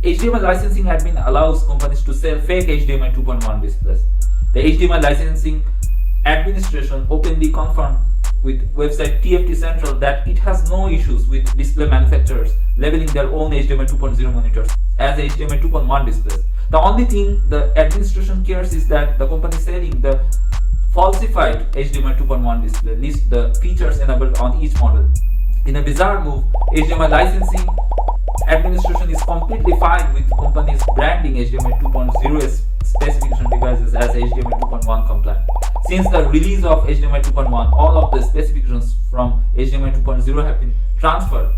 HDMI licensing admin allows companies to sell fake HDMI 2.1 displays. The HDMI licensing administration openly confirmed with website TFT Central that it has no issues with display manufacturers labeling their own HDMI 2.0 monitors as HDMI 2.1 displays. The only thing the administration cares is that the company selling the falsified HDMI 2.1 display lists the features enabled on each model. In a bizarre move, HDMI licensing administration is completely fine with companies branding HDMI 2.0 specification devices as HDMI 2.1 compliant. Since the release of HDMI 2.1, all of the specifications from HDMI 2.0 have been transferred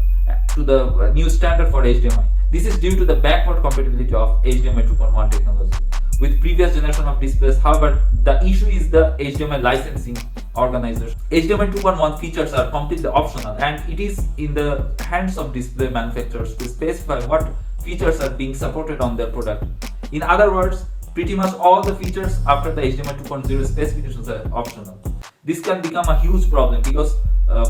to the new standard for HDMI. This is due to the backward compatibility of HDMI 2.1 technology with previous generation of displays. However, the issue is the HDMI licensing organization. HDMI 2.1 features are completely optional, and it is in the hands of display manufacturers to specify what features are being supported on their product. In other words, pretty much all the features after the HDMI 2.0 specifications are optional. This can become a huge problem because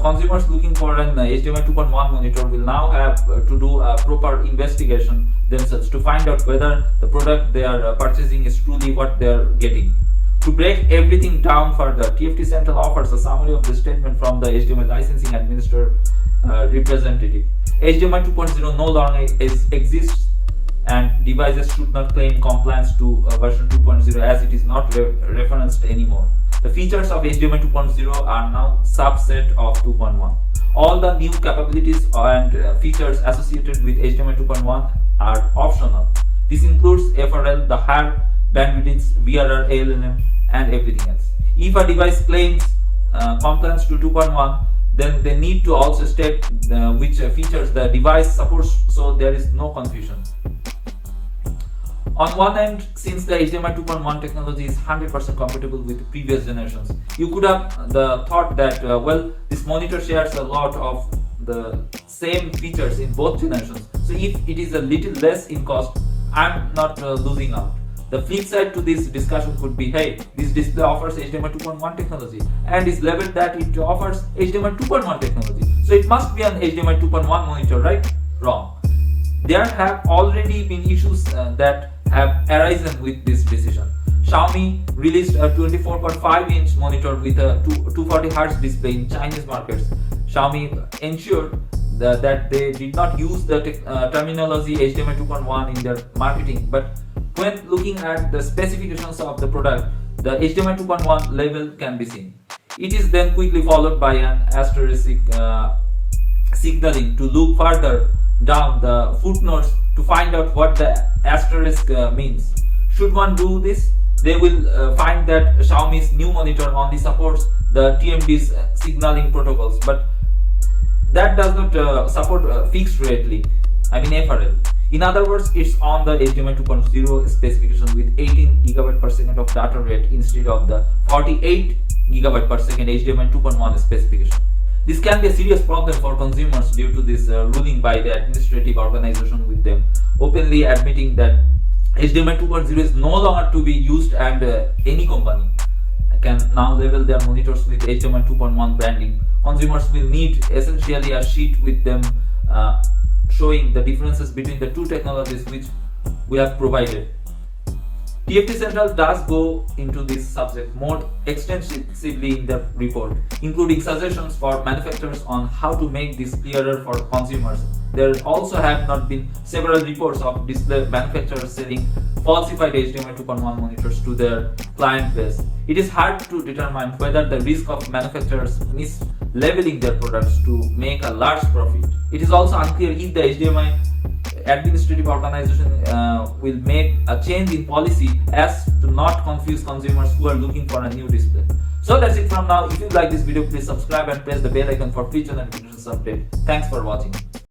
consumers looking for an HDMI 2.1 monitor will now have to do a proper investigation themselves to find out whether the product they are purchasing is truly what they are getting. To break everything down further, TFT Central offers a summary of the statement from the HDMI licensing administrator representative. HDMI 2.0 no longer exists, and devices should not claim compliance to version 2.0 as it is not referenced anymore. The features of HDMI 2.0 are now subset of 2.1. All the new capabilities and features associated with HDMI 2.1 are optional. This includes FRL, the higher bandwidths, VRR, ALNM, and everything else. If a device claims compliance to 2.1, then they need to also state which features the device supports, so there is no confusion. On one end, since the HDMI 2.1 technology is 100% compatible with previous generations, you could have the thought that this monitor shares a lot of the same features in both generations. So if it is a little less in cost, I'm not losing out. The flip side to this discussion could be, hey, this display offers HDMI 2.1 technology and is labeled that it offers HDMI 2.1 technology. So it must be an HDMI 2.1 monitor, right? Wrong. There have already been issues that have arisen with this decision. Xiaomi released a 24.5-inch monitor with a 240Hz display in Chinese markets. Xiaomi ensured that they did not use the terminology HDMI 2.1 in their marketing, but when looking at the specifications of the product, the HDMI 2.1 label can be seen. It is then quickly followed by an asterisk signaling to look further down the footnotes to find out what the asterisk means. Should one do this, they will find that Xiaomi's new monitor only supports the TMD's signaling protocols, but that does not support fixed rate link, FRL. In other words, it's on the HDMI 2.0 specification with 18 GB per second of data rate instead of the 48 GB per second HDMI 2.1 specification. This can be a serious problem for consumers due to this ruling by the administrative organization, with them openly admitting that HDMI 2.0 is no longer to be used, and any company can now label their monitors with HDMI 2.1 branding. Consumers will need essentially a sheet with them showing the differences between the two technologies which we have provided. TFT Central does go into this subject more extensively in the report, including suggestions for manufacturers on how to make this clearer for consumers. There also have not been several reports of display manufacturers selling falsified HDMI 2.1 monitors to their client base. It is hard to determine whether the risk of manufacturers mislabeling their products to make a large profit. It is also unclear if the HDMI administrative organization will make a change in policy as to not confuse consumers who are looking for a new display. So that's it from now. If you like this video, please subscribe and press the bell icon for future notifications update. Thanks for watching.